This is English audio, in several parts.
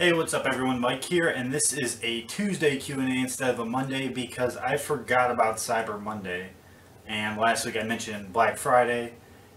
Hey, what's up everyone? Mike here, and this is a Tuesday Q&A instead of a Monday because I forgot about Cyber Monday. And last week I mentioned Black Friday,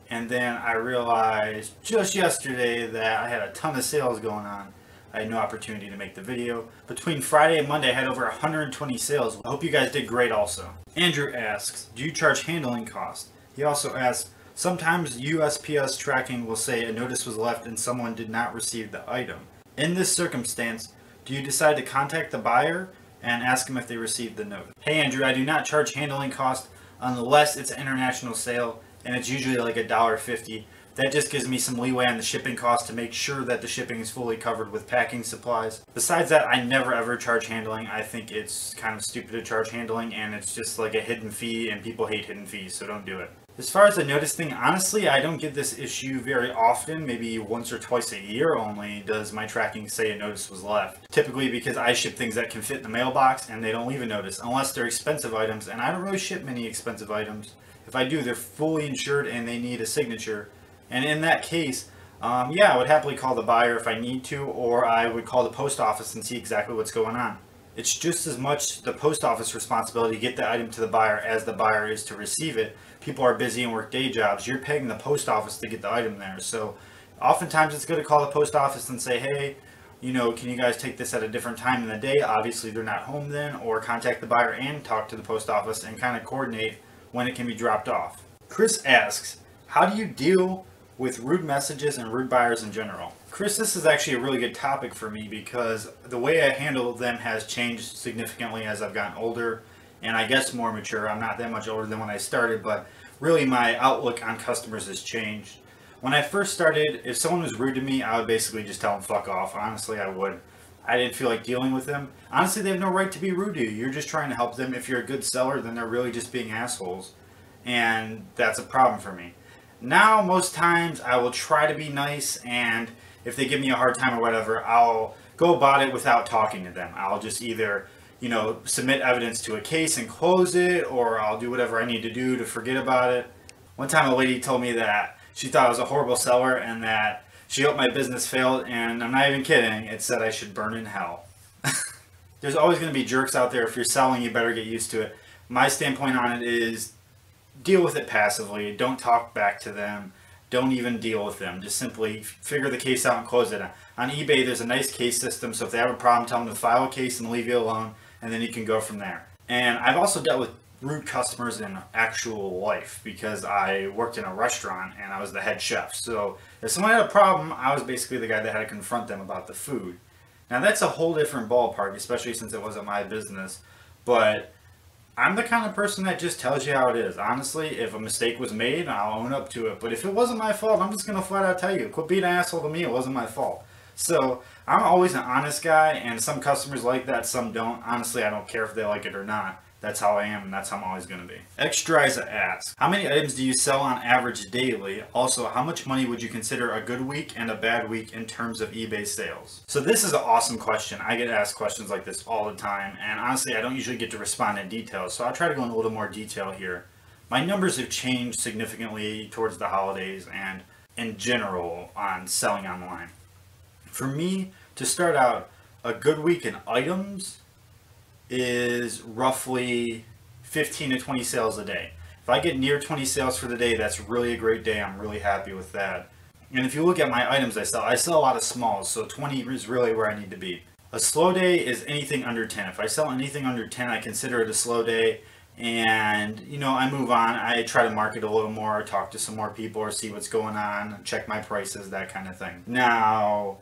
and then I realized just yesterday that I had a ton of sales going on. I had no opportunity to make the video. Between Friday and Monday I had over 120 sales. I hope you guys did great also. Andrew asks, do you charge handling cost? He also asks, sometimes USPS tracking will say a notice was left and someone did not receive the item. In this circumstance, do you decide to contact the buyer and ask them if they received the note? Hey Andrew, I do not charge handling cost unless it's an international sale, and it's usually like $1.50. That just gives me some leeway on the shipping cost to make sure that the shipping is fully covered with packing supplies. Besides that, I never ever charge handling. I think it's kind of stupid to charge handling, and it's just like a hidden fee, and people hate hidden fees, so don't do it. As far as the notice thing, honestly, I don't get this issue very often. Maybe once or twice a year only does my tracking say a notice was left. Typically because I ship things that can fit in the mailbox and they don't leave a notice unless they're expensive items, and I don't really ship many expensive items. If I do, they're fully insured and they need a signature. And in that case, yeah, I would happily call the buyer if I need to, or I would call the post office and see exactly what's going on. It's just as much the post office responsibility to get the item to the buyer as the buyer is to receive it. People are busy and work day jobs. You're paying the post office to get the item there. So oftentimes it's good to call the post office and say, hey, you know, can you guys take this at a different time in the day? Obviously they're not home then, or contact the buyer and talk to the post office and kind of coordinate when it can be dropped off. Chris asks, how do you deal with rude messages and rude buyers in general? Chris, this is actually a really good topic for me because the way I handle them has changed significantly as I've gotten older and I guess more mature. I'm not that much older than when I started, but really my outlook on customers has changed. When I first started, if someone was rude to me, I would basically just tell them fuck off. Honestly, I would. I didn't feel like dealing with them. Honestly, they have no right to be rude to you. You're just trying to help them. If you're a good seller, then they're really just being assholes. And that's a problem for me. Now, most times, I will try to be nice, and if they give me a hard time or whatever, I'll go about it without talking to them. I'll just either, you know, submit evidence to a case and close it, or I'll do whatever I need to do to forget about it. One time a lady told me that she thought I was a horrible seller and that she hoped my business failed, and I'm not even kidding, it said I should burn in hell. There's always going to be jerks out there. If you're selling, you better get used to it. My standpoint on it is deal with it passively. Don't talk back to them. Don't even deal with them. Just simply figure the case out and close it. On eBay, there's a nice case system, so if they have a problem, tell them to file a case and leave you alone, and then you can go from there. And I've also dealt with rude customers in actual life because I worked in a restaurant and I was the head chef. So if someone had a problem, I was basically the guy that had to confront them about the food. Now that's a whole different ballpark, especially since it wasn't my business. But I'm the kind of person that just tells you how it is. Honestly, if a mistake was made, I'll own up to it. But if it wasn't my fault, I'm just going to flat out tell you. Quit being an asshole to me, it wasn't my fault. So, I'm always an honest guy, and some customers like that, some don't. Honestly, I don't care if they like it or not. That's how I am, and that's how I'm always going to be. Xtriza asks, how many items do you sell on average daily? Also, how much money would you consider a good week and a bad week in terms of eBay sales? So this is an awesome question. I get asked questions like this all the time, and honestly, I don't usually get to respond in detail, so I'll try to go into a little more detail here. My numbers have changed significantly towards the holidays and in general on selling online. For me, to start out, a good week in items is roughly 15 to 20 sales a day. If I get near 20 sales for the day, that's really a great day. I'm really happy with that. And if you look at my items I sell a lot of smalls, so 20 is really where I need to be. A slow day is anything under 10. If I sell anything under 10, I consider it a slow day, and you know, I move on. I try to market a little more, talk to some more people, or see what's going on, check my prices, that kind of thing. Now,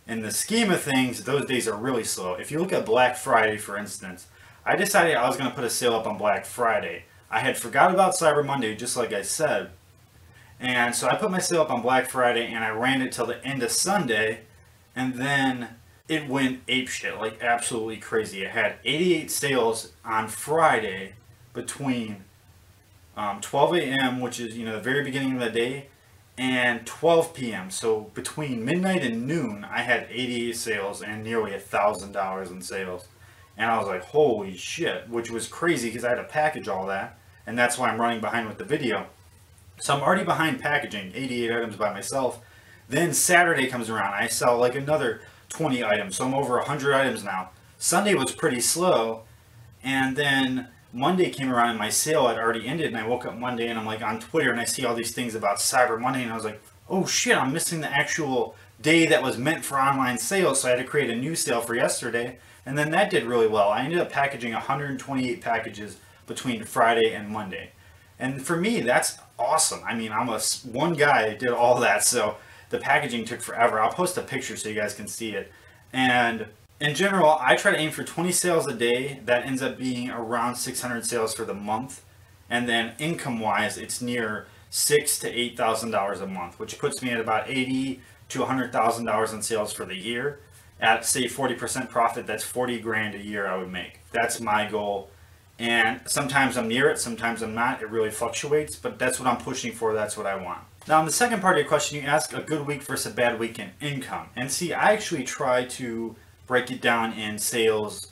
in the scheme of things, those days are really slow. If you look at Black Friday, for instance, I decided I was going to put a sale up on Black Friday. I had forgot about Cyber Monday, just like I said. And so I put my sale up on Black Friday, and I ran it till the end of Sunday, and then it went apeshit, like absolutely crazy. It had 88 sales on Friday between 12 a.m., which is, you know, the very beginning of the day, and 12 p.m. So between midnight and noon, I had 88 sales and nearly $1,000 in sales. And I was like, holy shit, which was crazy because I had to package all that. And that's why I'm running behind with the video. So I'm already behind packaging 88 items by myself. Then Saturday comes around, I sell like another 20 items. So I'm over 100 items now. Sunday was pretty slow, and then Monday came around and my sale had already ended, and I woke up Monday and I'm like on Twitter and I see all these things about Cyber Monday, and I was like, oh shit, I'm missing the actual day that was meant for online sales, so I had to create a new sale for yesterday, and then that did really well. I ended up packaging 128 packages between Friday and Monday. And for me, that's awesome. I mean, I'm one guy did all that, so the packaging took forever. I'll post a picture so you guys can see it. And in general, I try to aim for 20 sales a day. That ends up being around 600 sales for the month. And then income-wise, it's near $6,000 to $8,000 a month, which puts me at about $80,000 to $100,000 in sales for the year. At say 40% profit, that's 40 grand a year I would make. That's my goal. And sometimes I'm near it, sometimes I'm not. It really fluctuates, but that's what I'm pushing for. That's what I want. Now, in the second part of your question, you ask a good week versus a bad week in income. And see, I actually try to break it down in sales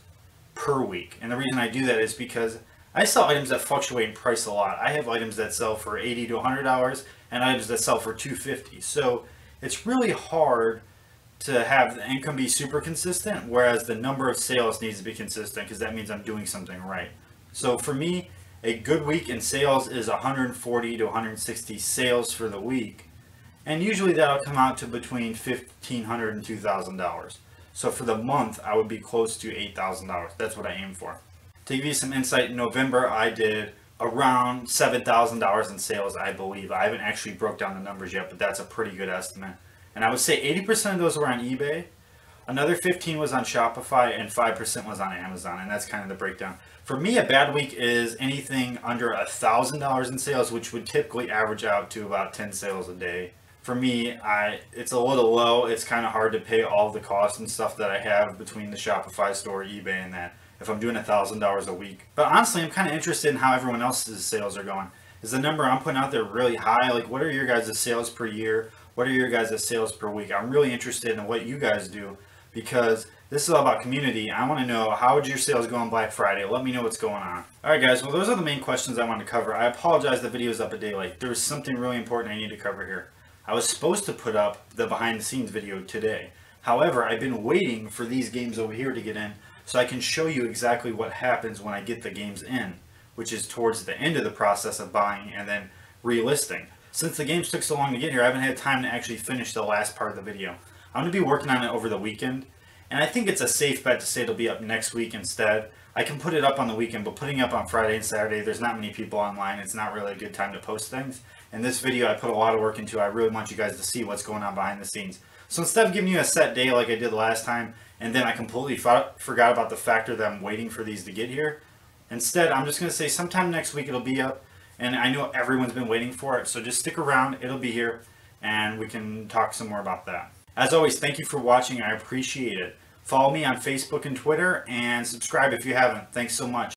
per week. And the reason I do that is because I sell items that fluctuate in price a lot. I have items that sell for $80 to $100 and items that sell for $250. So it's really hard to have the income be super consistent, whereas the number of sales needs to be consistent because that means I'm doing something right. So for me, a good week in sales is 140 to 160 sales for the week. And usually that'll come out to between $1,500 and $2,000. So for the month, I would be close to $8,000. That's what I aim for. To give you some insight, in November, I did around $7,000 in sales, I believe. I haven't actually broke down the numbers yet, but that's a pretty good estimate. And I would say 80% of those were on eBay. Another 15 was on Shopify, and 5% was on Amazon, and that's kind of the breakdown. For me, a bad week is anything under $1,000 in sales, which would typically average out to about 10 sales a day. For me, it's a little low. It's kind of hard to pay all the costs and stuff that I have between the Shopify store, eBay, and that if I'm doing $1,000 a week. But honestly, I'm kind of interested in how everyone else's sales are going. Is the number I'm putting out there really high? Like, what are your guys' sales per year? What are your guys' sales per week? I'm really interested in what you guys do, because this is all about community. I want to know, how would your sales go on Black Friday? Let me know what's going on. Alright guys, well those are the main questions I wanted to cover. I apologize the video is up a day late. There was something really important I need to cover here. I was supposed to put up the behind the scenes video today. However, I've been waiting for these games over here to get in so I can show you exactly what happens when I get the games in, which is towards the end of the process of buying and then relisting. Since the games took so long to get here, I haven't had time to actually finish the last part of the video. I'm going to be working on it over the weekend, and I think it's a safe bet to say it'll be up next week instead. I can put it up on the weekend, but putting it up on Friday and Saturday, there's not many people online. It's not really a good time to post things. And this video I put a lot of work into. I really want you guys to see what's going on behind the scenes. So instead of giving you a set day like I did last time, and then I completely forgot about the factor that I'm waiting for these to get here, instead I'm just going to say sometime next week it'll be up. And I know everyone's been waiting for it, so just stick around. It'll be here, and we can talk some more about that. As always, thank you for watching. I appreciate it. Follow me on Facebook and Twitter, and subscribe if you haven't. Thanks so much.